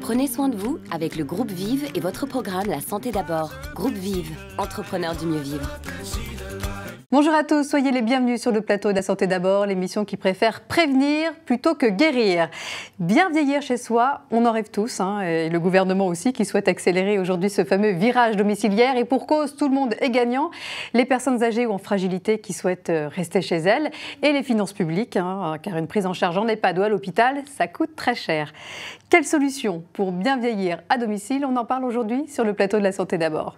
Prenez soin de vous avec le groupe Vive et votre programme La Santé d'abord. Groupe Vive, entrepreneur du mieux vivre. Bonjour à tous, soyez les bienvenus sur le plateau de La Santé d'abord, l'émission qui préfère prévenir plutôt que guérir. Bien vieillir chez soi, on en rêve tous, et le gouvernement aussi qui souhaite accélérer aujourd'hui ce fameux virage domiciliaire. Et pour cause, tout le monde est gagnant. Les personnes âgées ou en fragilité qui souhaitent rester chez elles et les finances publiques, car une prise en charge en EHPAD ou à l'hôpital, ça coûte très cher. Quelle solution pour bien vieillir à domicile? On en parle aujourd'hui sur le plateau de La Santé d'abord.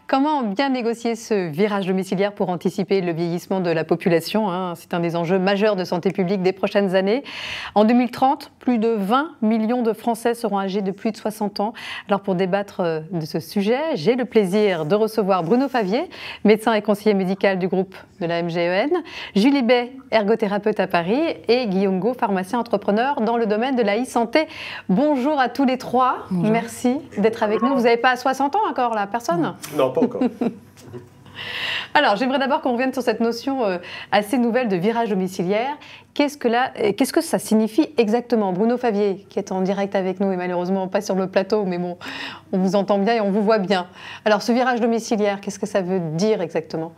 Comment bien négocier ce virage domiciliaire pour anticiper le vieillissement de la population? C'est un des enjeux majeurs de santé publique des prochaines années. En 2030, plus de 20 millions de Français seront âgés de plus de 60 ans. Alors pour débattre de ce sujet, j'ai le plaisir de recevoir Bruno Favier, médecin et conseiller médical du groupe de la MGEN, Julie Bay, ergothérapeute à Paris, et Guillaume Go, pharmacien entrepreneur dans le domaine de la e-santé. Bonjour à tous les trois. Bonjour. Merci d'être avec nous. Vous n'avez pas 60 ans encore là, personne? Non, pas encore. Alors, j'aimerais d'abord qu'on revienne sur cette notion assez nouvelle de virage domiciliaire. Qu'est-ce que ça signifie exactement? Bruno Favier, qui est en direct avec nous et malheureusement pas sur le plateau, mais bon, on vous entend bien et on vous voit bien. Alors, ce virage domiciliaire, qu'est-ce que ça veut dire exactement?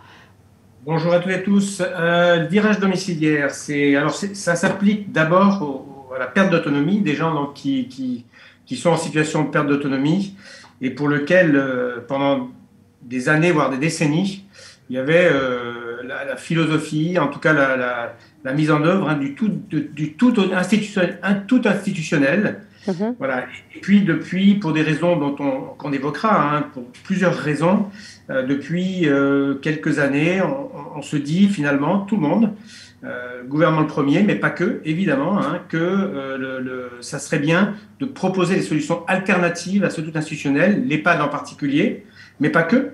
Bonjour à toutes et à tous. Le virage domiciliaire, ça s'applique d'abord à la perte d'autonomie des gens donc, qui sont en situation de perte d'autonomie et pour lequel, pendant des années, voire des décennies, il y avait la philosophie, en tout cas la mise en œuvre du tout institutionnel. Voilà. Et puis depuis, pour des raisons qu'on évoquera, pour plusieurs raisons, depuis quelques années, on se dit finalement, tout le monde, gouvernement le premier, mais pas que, évidemment, que ça serait bien de proposer des solutions alternatives à ce tout institutionnel, l'EHPAD en particulier, mais pas que,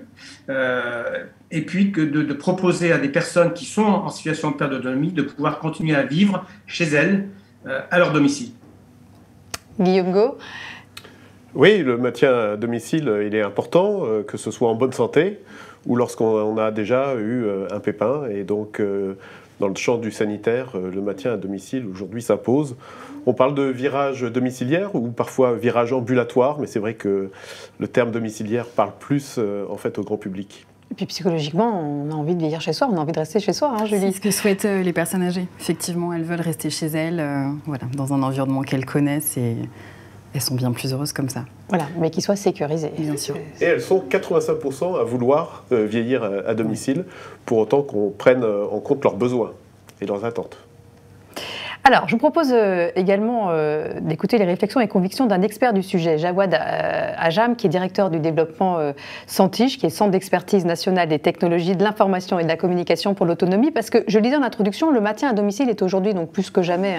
et puis que de proposer à des personnes qui sont en situation de perte d'autonomie de pouvoir continuer à vivre chez elles, à leur domicile. Guillaume Go. Oui, le maintien à domicile, il est important, que ce soit en bonne santé ou lorsqu'on a déjà eu un pépin. Et donc, dans le champ du sanitaire, le maintien à domicile, aujourd'hui, s'impose. On parle de virage domiciliaire ou parfois virage ambulatoire, mais c'est vrai que le terme domiciliaire parle plus en fait au grand public. Et puis psychologiquement, on a envie de vieillir chez soi, on a envie de rester chez soi, Julie. C'est ce que souhaitent les personnes âgées. Effectivement, elles veulent rester chez elles, dans un environnement qu'elles connaissent et elles sont bien plus heureuses comme ça. Voilà, mais qui soit sécurisé. Bien sûr. Et elles sont 85% à vouloir vieillir à domicile, pour autant qu'on prenne en compte leurs besoins et leurs attentes. Alors, je vous propose également d'écouter les réflexions et convictions d'un expert du sujet, Jawad Ajam, qui est directeur du développement Santige, qui est Centre d'expertise nationale des technologies de l'information et de la communication pour l'autonomie, parce que, je le disais en introduction, le maintien à domicile est aujourd'hui, donc plus que jamais,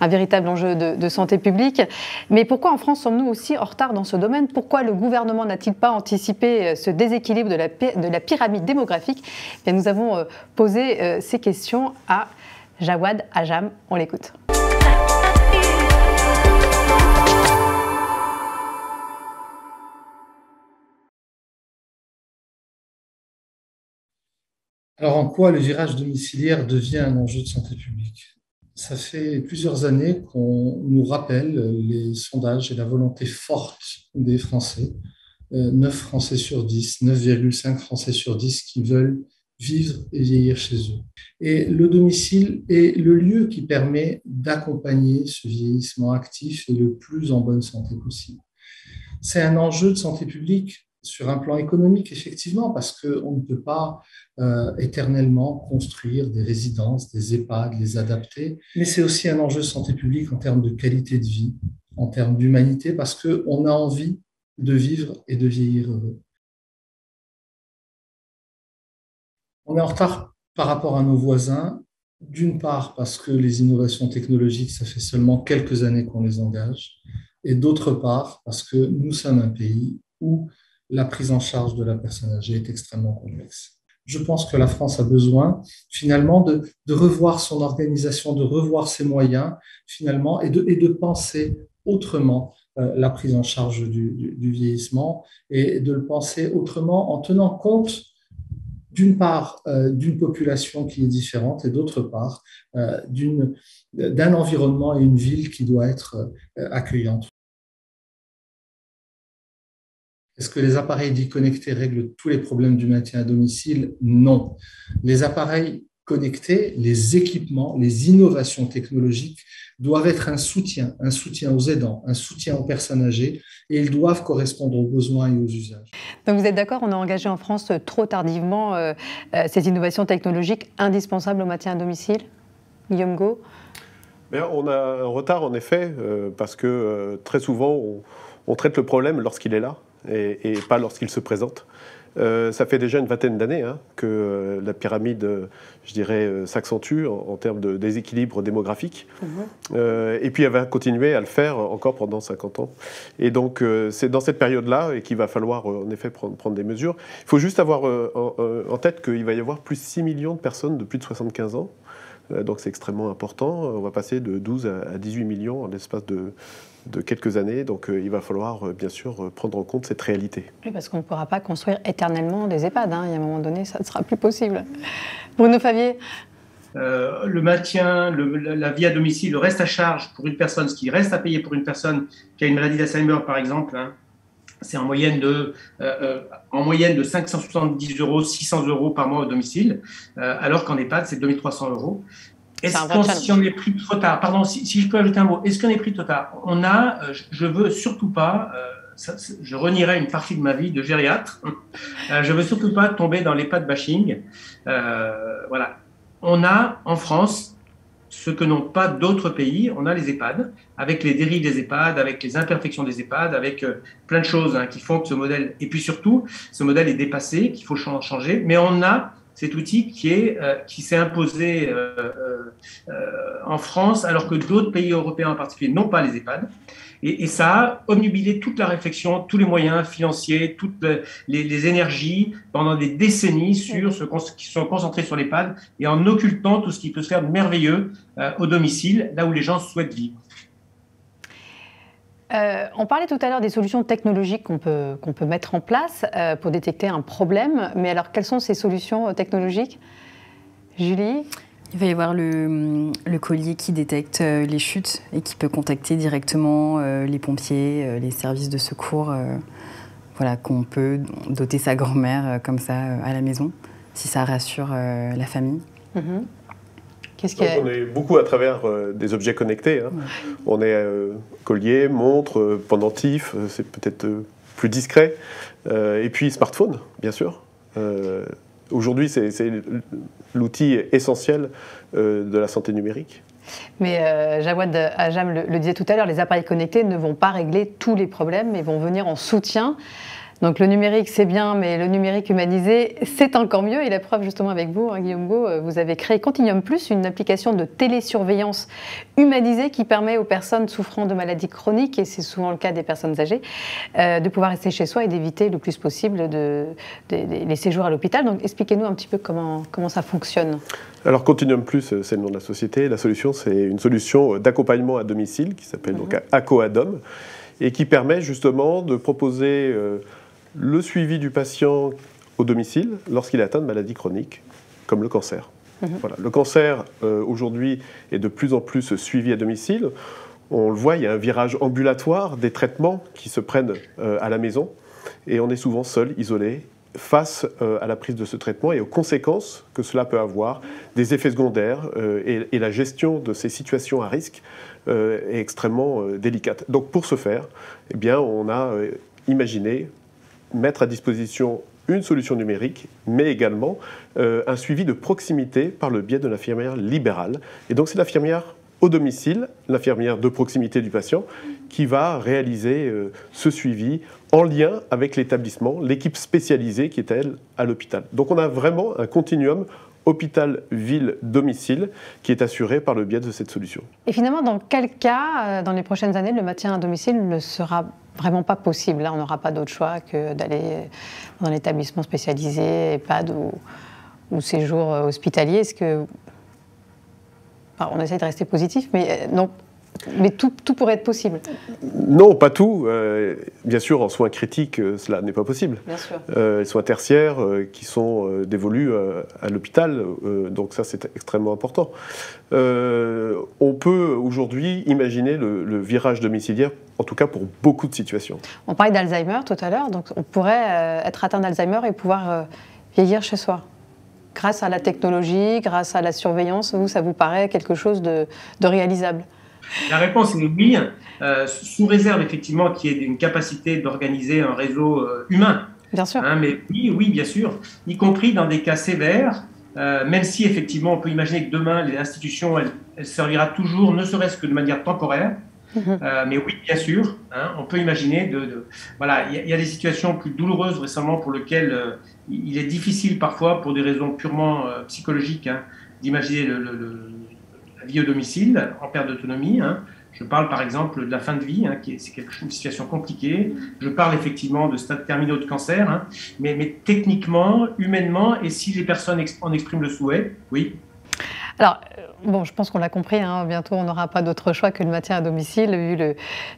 un véritable enjeu de santé publique. Mais pourquoi en France sommes-nous aussi en retard dans ce domaine? Pourquoi le gouvernement n'a-t-il pas anticipé ce déséquilibre de la pyramide démographique? Bien, nous avons posé ces questions à Jawad Ajam, on l'écoute. Alors, en quoi le virage domiciliaire devient un enjeu de santé publique? Ça fait plusieurs années qu'on nous rappelle les sondages et la volonté forte des Français. 9 Français sur 10, 9,5 Français sur 10 qui veulent vivre et vieillir chez eux. Et le domicile est le lieu qui permet d'accompagner ce vieillissement actif et le plus en bonne santé possible. C'est un enjeu de santé publique sur un plan économique, effectivement, parce qu'on ne peut pas éternellement construire des résidences, des EHPAD, les adapter, mais c'est aussi un enjeu de santé publique en termes de qualité de vie, en termes d'humanité, parce qu'on a envie de vivre et de vieillir heureux. On est en retard par rapport à nos voisins, d'une part parce que les innovations technologiques, ça fait seulement quelques années qu'on les engage, et d'autre part parce que nous sommes un pays où la prise en charge de la personne âgée est extrêmement complexe. je pense que la France a besoin finalement de revoir son organisation, de revoir ses moyens finalement et de penser autrement la prise en charge du vieillissement et de le penser autrement en tenant compte d'une part d'une population qui est différente et d'autre part d'un environnement et une ville qui doit être accueillante. Est-ce que les appareils dits connectés règlent tous les problèmes du maintien à domicile? Non. Les appareils connectés, les équipements, les innovations technologiques doivent être un soutien aux aidants, un soutien aux personnes âgées, et ils doivent correspondre aux besoins et aux usages. Donc vous êtes d'accord, on a engagé en France trop tardivement ces innovations technologiques indispensables au maintien à domicile? Guillaume Gault? On a un retard en effet, parce que très souvent on traite le problème lorsqu'il est là et pas lorsqu'il se présente. Ça fait déjà une vingtaine d'années que la pyramide, je dirais, s'accentue en termes de déséquilibre démographique. Et puis elle va continuer à le faire encore pendant 50 ans. Et donc c'est dans cette période-là qu'il va falloir en effet prendre des mesures. Il faut juste avoir en tête qu'il va y avoir plus de 6 millions de personnes de plus de 75 ans. Donc c'est extrêmement important. On va passer de 12 à 18 millions en l'espace de quelques années. Donc il va falloir bien sûr prendre en compte cette réalité. Oui, parce qu'on ne pourra pas construire éternellement des EHPAD. Il y a un moment donné, ça ne sera plus possible. Bruno Favier? Le maintien, la vie à domicile, le reste à charge pour une personne, ce qui reste à payer pour une personne qui a une maladie d'Alzheimer par exemple, c'est en moyenne de 570 €, 600 € par mois au domicile, alors qu'en EHPAD, c'est 2300 €. Si on est pris trop tard, pardon, si je peux ajouter un mot, est-ce qu'on est pris trop tard? Je veux surtout pas, je renierai une partie de ma vie de gériatre, je veux surtout pas tomber dans l'EHPAD bashing. Voilà. On a en France ce que n'ont pas d'autres pays, on a les EHPAD, avec les dérives des EHPAD, avec les imperfections des EHPAD, avec plein de choses qui font que ce modèle, et puis surtout, ce modèle est dépassé, qu'il faut changer, mais on a cet outil qui s'est imposé en France, alors que d'autres pays européens en particulier n'ont pas les EHPAD. Et ça a obnubilé toute la réflexion, tous les moyens financiers, toutes les énergies pendant des décennies qui sont concentrés sur l'EHPAD et en occultant tout ce qui peut se faire de merveilleux au domicile, là où les gens souhaitent vivre. On parlait tout à l'heure des solutions technologiques qu'on peut mettre en place pour détecter un problème. Mais alors, quelles sont ces solutions technologiques? Julie? Il va y avoir le collier qui détecte les chutes et qui peut contacter directement les pompiers, les services de secours. Voilà, qu'on peut doter sa grand-mère comme ça à la maison, si ça rassure la famille. On est beaucoup à travers des objets connectés. Ouais. On est collier, montre, pendentif, c'est peut-être plus discret. Et puis smartphone, bien sûr. Aujourd'hui, c'est l'outil essentiel de la santé numérique. Mais Jawad Ajam le disait tout à l'heure, les appareils connectés ne vont pas régler tous les problèmes, mais vont venir en soutien. Donc le numérique, c'est bien, mais le numérique humanisé, c'est encore mieux. Et la preuve, justement, avec vous, Guillaume Gault, vous avez créé Continuum Plus, une application de télésurveillance humanisée qui permet aux personnes souffrant de maladies chroniques, et c'est souvent le cas des personnes âgées, de pouvoir rester chez soi et d'éviter le plus possible les séjours à l'hôpital. Donc expliquez-nous un petit peu comment ça fonctionne. Alors Continuum Plus, c'est le nom de la société. La solution, c'est une solution d'accompagnement à domicile qui s'appelle donc AcoAdom et qui permet justement de proposer le suivi du patient au domicile lorsqu'il est atteint de maladies chroniques, comme le cancer. Voilà. Le cancer, aujourd'hui, est de plus en plus suivi à domicile. On le voit, il y a un virage ambulatoire des traitements qui se prennent à la maison, et on est souvent seul, isolé, face à la prise de ce traitement et aux conséquences que cela peut avoir, des effets secondaires, et la gestion de ces situations à risque est extrêmement délicate. Donc pour ce faire, eh bien, on a imaginé mettre à disposition une solution numérique, mais également un suivi de proximité par le biais de l'infirmière libérale. Et donc c'est l'infirmière au domicile, l'infirmière de proximité du patient, qui va réaliser ce suivi en lien avec l'établissement, l'équipe spécialisée qui est, elle, à l'hôpital. Donc on a vraiment un continuum hôpital-ville-domicile qui est assuré par le biais de cette solution. Et finalement, dans quel cas, dans les prochaines années, le maintien à domicile ne sera vraiment pas possible? Là, on n'aura pas d'autre choix que d'aller dans un établissement spécialisé, EHPAD ou séjour hospitalier. Est-ce que... Enfin, on essaie de rester positif, mais non. Mais tout pourrait être possible. Non, pas tout. Bien sûr, en soins critiques, cela n'est pas possible. Bien sûr. Les soins tertiaires qui sont dévolus à l'hôpital, donc ça c'est extrêmement important. On peut aujourd'hui imaginer le virage domiciliaire, en tout cas pour beaucoup de situations. On parlait d'Alzheimer tout à l'heure, donc on pourrait être atteint d'Alzheimer et pouvoir vieillir chez soi. Grâce à la technologie, grâce à la surveillance, ça vous paraît quelque chose de réalisable? La réponse est oui, sous réserve effectivement qu'il y ait une capacité d'organiser un réseau humain. Bien sûr. Mais oui, bien sûr, y compris dans des cas sévères, même si effectivement on peut imaginer que demain l'institution elle servira toujours, ne serait-ce que de manière temporaire. Mais oui, bien sûr, on peut imaginer voilà, il y a des situations plus douloureuses récemment pour lesquelles il est difficile parfois, pour des raisons purement psychologiques, d'imaginer la vie au domicile, en perte d'autonomie. Je parle par exemple de la fin de vie, c'est une situation compliquée. Je parle effectivement de stades terminaux de cancer, mais techniquement, humainement, et si les personnes en expriment le souhait, oui. Alors, bon, je pense qu'on l'a compris, bientôt on n'aura pas d'autre choix que le maintien à domicile, vu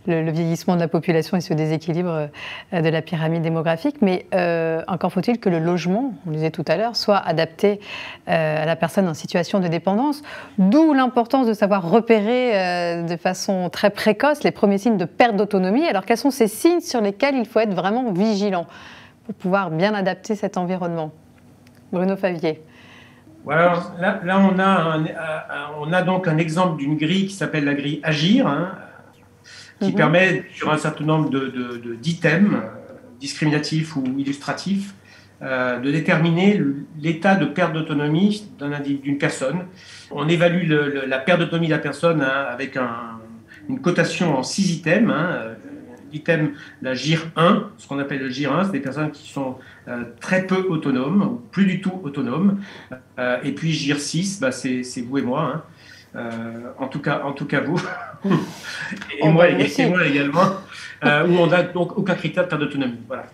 le vieillissement de la population et ce déséquilibre de la pyramide démographique. Mais encore faut-il que le logement, on le disait tout à l'heure, soit adapté à la personne en situation de dépendance, d'où l'importance de savoir repérer de façon très précoce les premiers signes de perte d'autonomie. Alors, quels sont ces signes sur lesquels il faut être vraiment vigilant pour pouvoir bien adapter cet environnement? Bruno Favier. Alors là on a donc un exemple d'une grille qui s'appelle la grille Agir, qui permet, sur un certain nombre d'items discriminatifs ou illustratifs, de déterminer l'état de perte d'autonomie d'une personne. On évalue la perte d'autonomie de la personne avec une cotation en 6 items. L'item, la GIR 1, ce qu'on appelle le GIR 1, c'est des personnes qui sont très peu autonomes, ou plus du tout autonomes. Et puis GIR 6, c'est vous et moi. En tout cas vous. et moi également. Où on n'a donc aucun critère de perte d'autonomie. Voilà.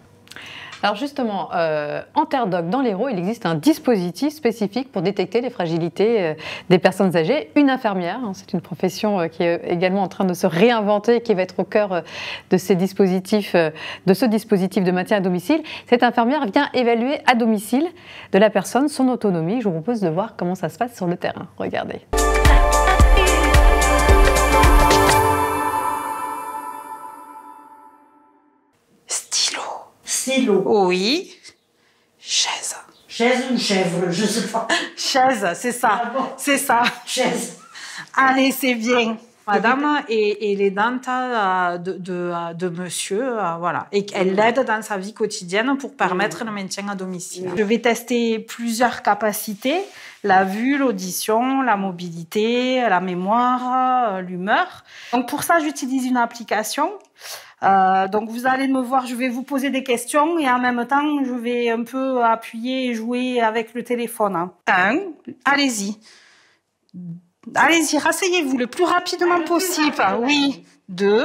Alors justement, en Terre-Doc, dans l'Hérault, il existe un dispositif spécifique pour détecter les fragilités des personnes âgées. Une infirmière, c'est une profession qui est également en train de se réinventer et qui va être au cœur de ce dispositif de maintien à domicile. Cette infirmière vient évaluer à domicile de la personne son autonomie. Je vous propose de voir comment ça se passe sur le terrain. Regardez. Stylo. Oui. Chaise. Chaise ou chèvre, je sais pas. Chaise, c'est ça. Ah bon. C'est ça. Chaise. Allez, c'est bien. Madame est l'aidante de monsieur, voilà. Et elle l'aide dans sa vie quotidienne pour permettre le maintien à domicile. Je vais tester plusieurs capacités. La vue, l'audition, la mobilité, la mémoire, l'humeur. Donc pour ça, j'utilise une application. Donc vous allez me voir, je vais vous poser des questions et en même temps, je vais un peu appuyer et jouer avec le téléphone. Allez-y. Allez-y, rasseyez-vous le plus rapidement possible. Oui. 2.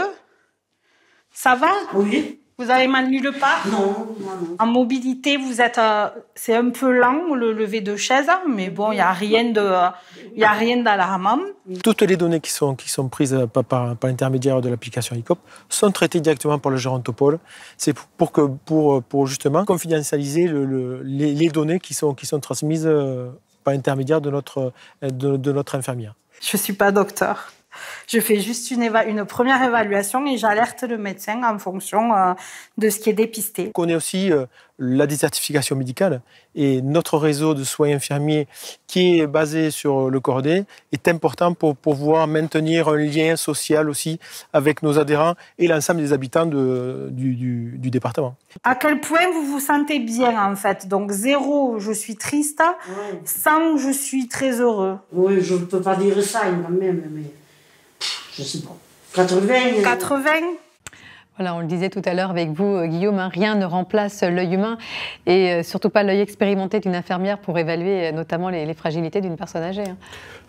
Ça va? Oui. Vous avez mal nulle part? Non. En mobilité, vous êtes, c'est un peu lent le lever de chaise, mais bon, il y a rien d'alarmant. Toutes les données qui sont prises par l'intermédiaire de l'application ICOP sont traitées directement par le gérontopole. C'est pour justement confidentialiser les données qui sont transmises par l'intermédiaire de notre infirmière. Je suis pas docteur. Je fais juste une première évaluation et j'alerte le médecin en fonction de ce qui est dépisté. On connaît aussi la désertification médicale et notre réseau de soins infirmiers qui est basé sur le Corday est important pour pouvoir maintenir un lien social aussi avec nos adhérents et l'ensemble des habitants du département. À quel point vous vous sentez bien en fait? Donc 0, je suis triste, 100, je suis très heureux. Oui, je ne peux pas dire ça quand même, mais... Je sais pas. 80. 80. Voilà, on le disait tout à l'heure avec vous, Guillaume, rien ne remplace l'œil humain et surtout pas l'œil expérimenté d'une infirmière pour évaluer notamment les fragilités d'une personne âgée.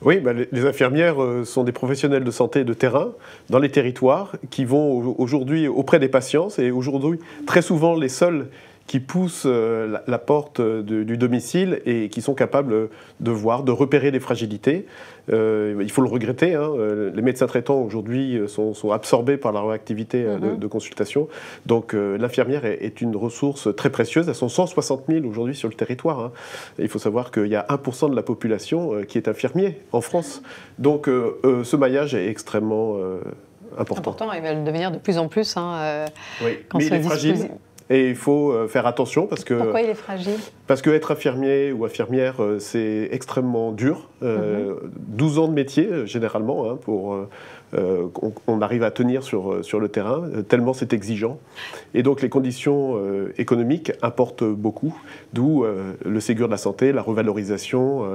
Oui, les infirmières sont des professionnels de santé de terrain dans les territoires qui vont aujourd'hui auprès des patients. C'est aujourd'hui très souvent les seuls qui poussent la porte du domicile et qui sont capables de voir, de repérer les fragilités. Il faut le regretter, hein, les médecins traitants aujourd'hui sont absorbés par la réactivité de consultation. Donc l'infirmière est une ressource très précieuse. Elles sont 160 000 aujourd'hui sur le territoire. Hein. Il faut savoir qu'il y a 1% de la population qui est infirmier en France. Donc ce maillage est extrêmement important. Il va le devenir de plus en plus. Hein, oui, mais il est fragile. Et il faut faire attention parce que... Pourquoi il est fragile? Parce qu'être infirmier ou infirmière, c'est extrêmement dur. 12 ans de métier, généralement, hein, pour qu'on arrive à tenir sur le terrain, tellement c'est exigeant. Et donc les conditions économiques importent beaucoup, d'où le Ségur de la santé, la revalorisation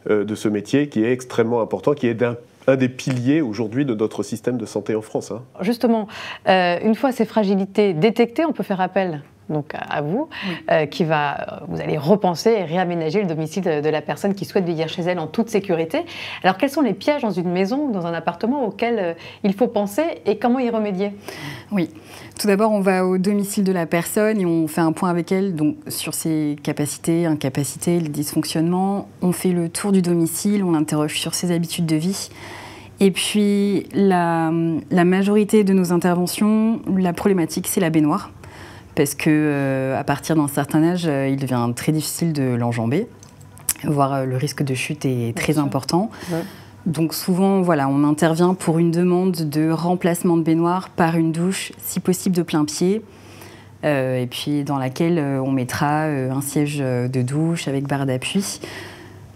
de ce métier qui est extrêmement important, qui est un des piliers aujourd'hui de notre système de santé en France. Hein. Justement, une fois ces fragilités détectées, on peut faire appel donc à vous, vous allez repenser et réaménager le domicile de la personne qui souhaite vieillir chez elle en toute sécurité. Alors quels sont les pièges dans une maison ou dans un appartement auxquels il faut penser et comment y remédier? Oui, tout d'abord on va au domicile de la personne et on fait un point avec elle donc, sur ses capacités, incapacités, les dysfonctionnements. On fait le tour du domicile, on l'interroge sur ses habitudes de vie. Et puis la majorité de nos interventions, la problématique c'est la baignoire. Parce qu'à partir d'un certain âge, il devient très difficile de l'enjamber, voire le risque de chute est très important. Ouais. Donc souvent, voilà, on intervient pour une demande de remplacement de baignoire par une douche, si possible de plein pied, et puis dans laquelle on mettra un siège de douche avec barre d'appui.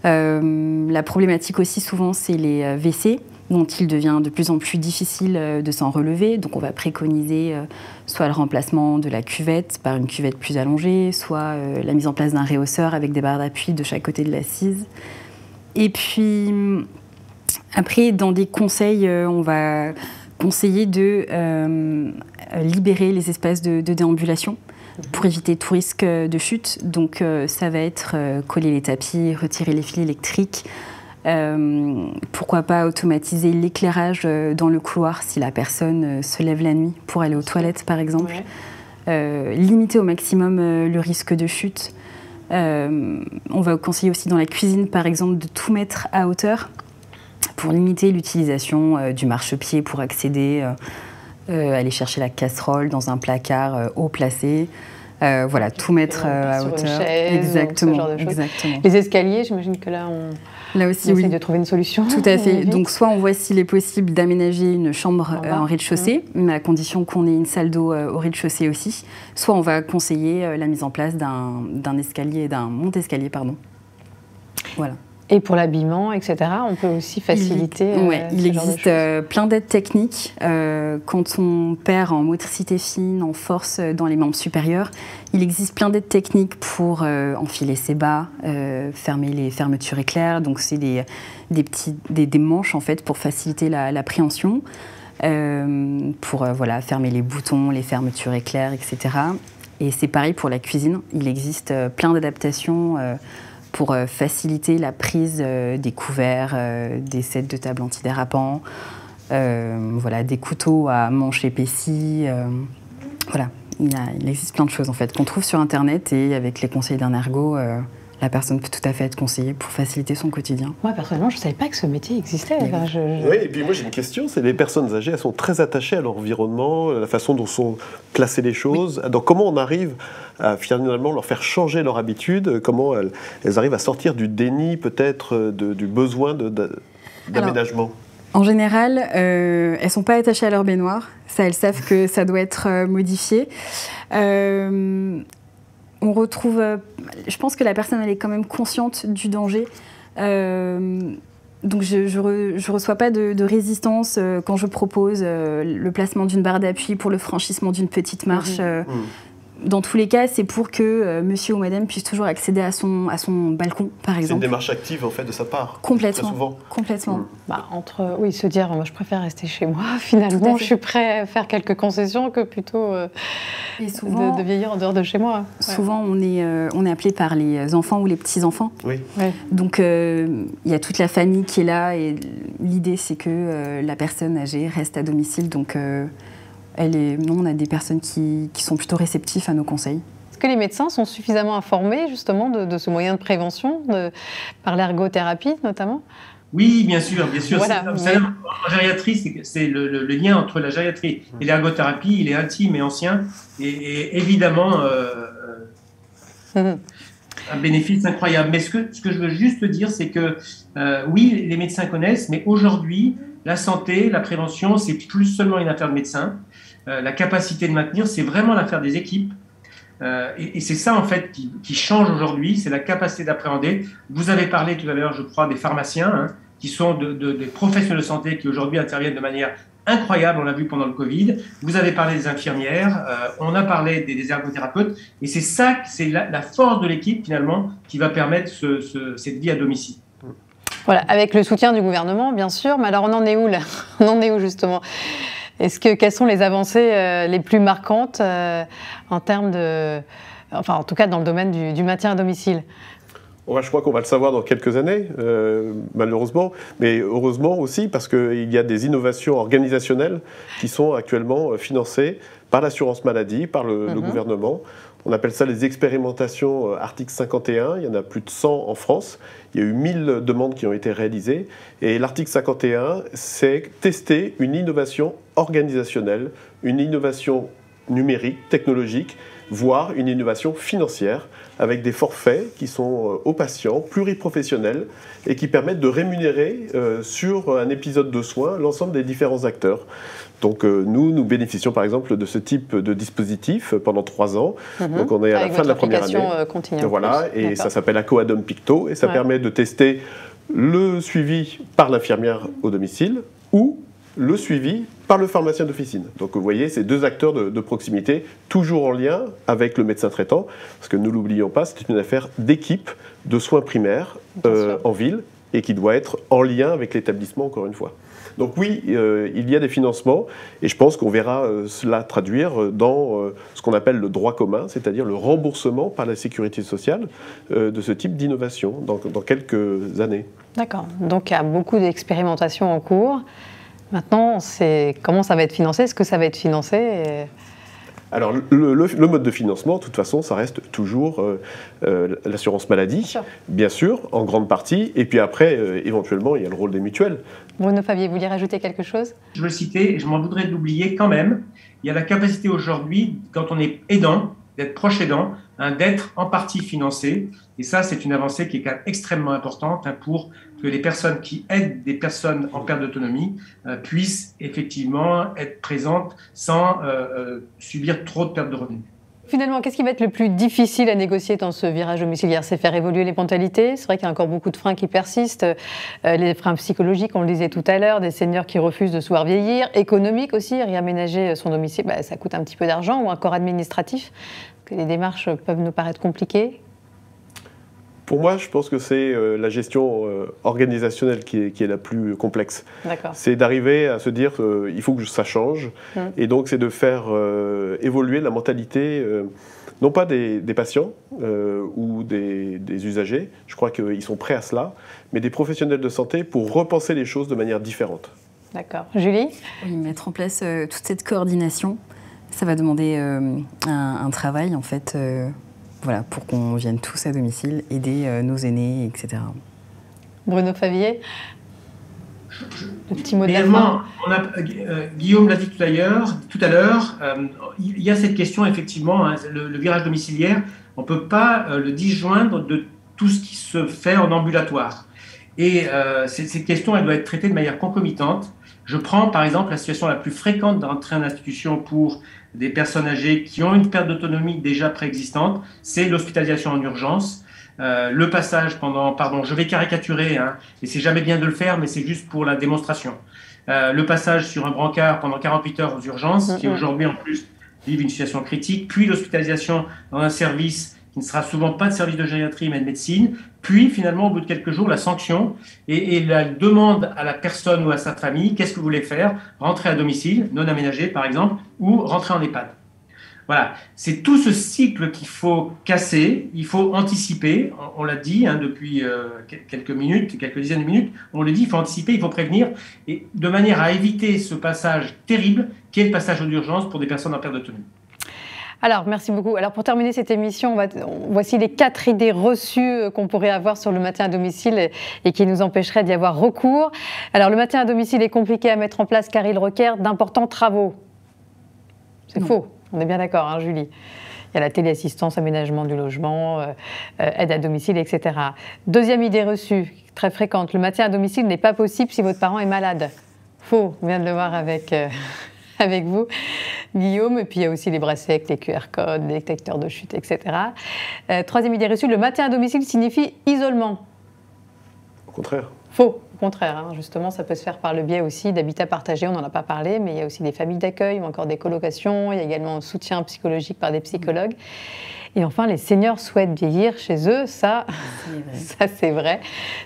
La problématique aussi souvent, c'est les WC, dont il devient de plus en plus difficile de s'en relever. Donc on va préconiser soit le remplacement de la cuvette par une cuvette plus allongée, soit la mise en place d'un réhausseur avec des barres d'appui de chaque côté de l'assise. Et puis après, dans des conseils, on va conseiller de libérer les espaces de déambulation pour éviter tout risque de chute. Donc ça va être coller les tapis, retirer les fils électriques, pourquoi pas automatiser l'éclairage dans le couloir si la personne se lève la nuit pour aller aux toilettes par exemple. Ouais. Limiter au maximum le risque de chute. On va conseiller aussi dans la cuisine par exemple de tout mettre à hauteur pour limiter l'utilisation du marchepied pour accéder, aller chercher la casserole dans un placard haut placé. Voilà, tout mettre à hauteur. Une chaise, exactement, ce genre de choses. Exactement. Les escaliers, j'imagine que là, on essaie de trouver une solution. Tout à fait. Donc, soit on voit s'il est possible d'aménager une chambre en rez-de-chaussée, mais à condition qu'on ait une salle d'eau au rez-de-chaussée aussi. Soit on va conseiller la mise en place d'un escalier, d'un monte-escalier, pardon. Voilà. Et pour l'habillement, etc., on peut aussi faciliter. Il existe plein d'aides techniques. Quand on perd en motricité fine, en force dans les membres supérieurs, il existe plein d'aides techniques pour enfiler ses bas, fermer les fermetures éclairs. Donc, c'est des manches en fait, pour faciliter l'appréhension, pour fermer les boutons, les fermetures éclairs, etc. Et c'est pareil pour la cuisine. Il existe plein d'adaptations pour faciliter la prise des couverts, des sets de table antidérapants, des couteaux à manche épaissie. Voilà, il existe plein de choses en fait qu'on trouve sur Internet et avec les conseils d'un ergo, la personne peut tout à fait être conseillée pour faciliter son quotidien. Moi, personnellement, je ne savais pas que ce métier existait. Enfin, Oui, et puis moi j'ai une question, c'est les personnes âgées, elles sont très attachées à leur environnement, la façon dont sont placées les choses. Oui. Donc comment on arrive à finalement leur faire changer leur habitude, comment elles arrivent à sortir du déni peut-être du besoin d'aménagement? En général, elles ne sont pas attachées à leur baignoire, ça, elles savent que ça doit être modifié. On retrouve, je pense que la personne elle est quand même consciente du danger. Donc je reçois pas de résistance quand je propose le placement d'une barre d'appui pour le franchissement d'une petite marche. Dans tous les cas, c'est pour que monsieur ou madame puisse toujours accéder à son balcon, par exemple. C'est une démarche active, en fait, de sa part. Complètement. Très souvent. Complètement. Se dire, moi, je préfère rester chez moi, finalement, je suis prêt à faire quelques concessions que plutôt de vieillir en dehors de chez moi. Souvent, on est appelé par les enfants ou les petits-enfants. Oui. Ouais. Donc, il y a toute la famille qui est là et l'idée, c'est que la personne âgée reste à domicile. Donc, on a des personnes qui sont plutôt réceptives à nos conseils. que les médecins sont suffisamment informés justement de ce moyen de prévention, par l'ergothérapie notamment? Oui, bien sûr, bien sûr. Voilà, Vous savez, en gériatrie, c'est le lien entre la gériatrie et l'ergothérapie, il est intime et ancien, et évidemment un bénéfice incroyable. Mais ce que je veux juste dire, c'est que oui, les médecins connaissent, mais aujourd'hui, la santé, la prévention, c'est plus seulement une affaire de médecins. La capacité de maintenir, c'est vraiment l'affaire des équipes. Et c'est ça, en fait, qui change aujourd'hui, c'est la capacité d'appréhender. Vous avez parlé tout à l'heure, je crois, des pharmaciens, hein, qui sont des professionnels de santé qui aujourd'hui interviennent de manière incroyable, on l'a vu pendant le Covid. Vous avez parlé des infirmières, on a parlé des ergothérapeutes, et c'est ça, c'est la force de l'équipe, finalement, qui va permettre cette vie à domicile. Voilà, avec le soutien du gouvernement, bien sûr, mais alors on en est où, là? On en est où, justement? Quelles sont les avancées les plus marquantes en termes de... Enfin, en tout cas, dans le domaine du maintien à domicile? Je crois qu'on va le savoir dans quelques années, malheureusement, mais heureusement aussi parce qu'il y a des innovations organisationnelles qui sont actuellement financées par l'assurance maladie, par le gouvernement. On appelle ça les expérimentations article 51, il y en a plus de 100 en France. Il y a eu 1000 demandes qui ont été réalisées. Et l'article 51, c'est tester une innovation organisationnelle, une innovation numérique, technologique, voire une innovation financière, avec des forfaits qui sont aux patients, pluriprofessionnels, et qui permettent de rémunérer sur un épisode de soins l'ensemble des différents acteurs. Donc nous bénéficions par exemple de ce type de dispositif pendant 3 ans. Donc on est à la fin de la première année. Voilà, et ça s'appelle Acoadom Picto, et ça permet de tester le suivi par l'infirmière au domicile ou le suivi par le pharmacien d'officine. Donc vous voyez, c'est 2 acteurs de proximité, toujours en lien avec le médecin traitant, parce que nous ne l'oublions pas, c'est une affaire d'équipe de soins primaires en ville, et qui doit être en lien avec l'établissement, encore une fois. Donc oui, il y a des financements, et je pense qu'on verra cela traduire dans ce qu'on appelle le droit commun, c'est-à-dire le remboursement par la sécurité sociale de ce type d'innovation dans quelques années. D'accord, donc il y a beaucoup d'expérimentations en cours. Maintenant, comment ça va être financé? Est-ce que ça va être financé? Alors, le mode de financement, de toute façon, ça reste toujours l'assurance maladie, bien sûr, en grande partie. Et puis après, éventuellement, il y a le rôle des mutuelles. Bruno Favier, vous vouliez rajouter quelque chose? Je veux le citer, et je m'en voudrais de l'oublier quand même. Il y a la capacité aujourd'hui, quand on est aidant, d'être proche aidant, d'être en partie financé. Et ça, c'est une avancée qui est quand même extrêmement importante pour que les personnes qui aident des personnes en perte d'autonomie puissent effectivement être présentes sans subir trop de pertes de revenus. Finalement, qu'est-ce qui va être le plus difficile à négocier dans ce virage domiciliaire? C'est faire évoluer les mentalités. C'est vrai qu'il y a encore beaucoup de freins qui persistent. Les freins psychologiques, on le disait tout à l'heure, des seniors qui refusent de se voir vieillir. Économique aussi, réaménager son domicile, ça coûte un petit peu d'argent, ou encore administratif. Que les démarches peuvent nous paraître compliquées. Pour moi, je pense que c'est la gestion organisationnelle qui est la plus complexe. C'est d'arriver à se dire il faut que ça change. Et donc, c'est de faire évoluer la mentalité, non pas des patients ou des usagers, je crois qu'ils sont prêts à cela, mais des professionnels de santé pour repenser les choses de manière différente. D'accord. Julie? Oui, mettre en place toute cette coordination, ça va demander un travail, en fait, voilà, pour qu'on vienne tous à domicile, aider nos aînés, etc. Bruno Favier, le petit mot de la fin. Guillaume l'a dit tout à l'heure, il y a cette question, effectivement, le virage domiciliaire, on ne peut pas le disjoindre de tout ce qui se fait en ambulatoire. Et cette question, elle doit être traitée de manière concomitante. Je prends, par exemple, la situation la plus fréquente d'entrée en institution pour des personnes âgées qui ont une perte d'autonomie déjà préexistante, c'est l'hospitalisation en urgence. Le passage je vais caricaturer, et c'est jamais bien de le faire, mais c'est juste pour la démonstration. Le passage sur un brancard pendant 48 heures aux urgences, qui aujourd'hui en plus vivent une situation critique, puis l'hospitalisation dans un service qui ne sera souvent pas de service de gériatrie mais de médecine, puis finalement au bout de quelques jours la sanction et la demande à la personne ou à sa famille, qu'est-ce que vous voulez faire? Rentrer à domicile, non aménagé par exemple, ou rentrer en EHPAD. Voilà, c'est tout ce cycle qu'il faut casser, il faut anticiper, on l'a dit depuis quelques dizaines de minutes, on le dit, il faut anticiper, il faut prévenir, et de manière à éviter ce passage terrible qui est le passage aux urgences pour des personnes en perte d'autonomie. Alors, merci beaucoup. Alors, pour terminer cette émission, voici les 4 idées reçues qu'on pourrait avoir sur le maintien à domicile et qui nous empêcheraient d'y avoir recours. Alors, le maintien à domicile est compliqué à mettre en place car il requiert d'importants travaux. C'est faux, on est bien d'accord, hein, Julie. Il y a la téléassistance, aménagement du logement, aide à domicile, etc. Deuxième idée reçue, très fréquente, le maintien à domicile n'est pas possible si votre parent est malade. Faux, on vient de le voir avec vous, Guillaume. Et puis il y a aussi les bracelets, les QR codes, les détecteurs de chute, etc. Troisième idée reçue, le maintien à domicile signifie isolement. Au contraire. Faux, au contraire. Hein. Justement, ça peut se faire par le biais aussi d'habitat partagé, on n'en a pas parlé, mais il y a aussi des familles d'accueil ou encore des colocations. Il y a également un soutien psychologique par des psychologues. Et enfin, les seniors souhaitent vieillir chez eux, ça c'est vrai.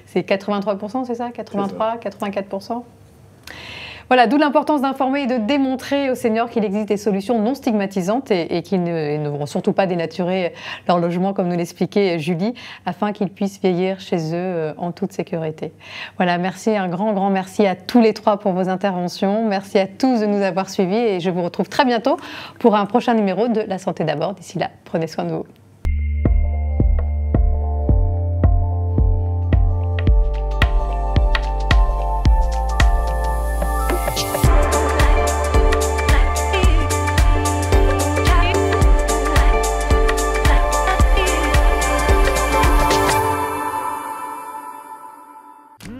C'est 83%, c'est ça 83, 84%. Voilà, d'où l'importance d'informer et de démontrer aux seniors qu'il existe des solutions non stigmatisantes et qu'ils ne vont surtout pas dénaturer leur logement, comme nous l'expliquait Julie, afin qu'ils puissent vieillir chez eux en toute sécurité. Voilà, merci, un grand merci à tous les 3 pour vos interventions. Merci à tous de nous avoir suivis et je vous retrouve très bientôt pour un prochain numéro de La Santé d'abord. D'ici là, prenez soin de vous.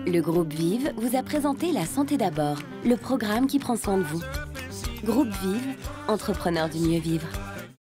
Le groupe Vive vous a présenté La Santé d'abord, le programme qui prend soin de vous. Groupe Vive, entrepreneurs du mieux vivre.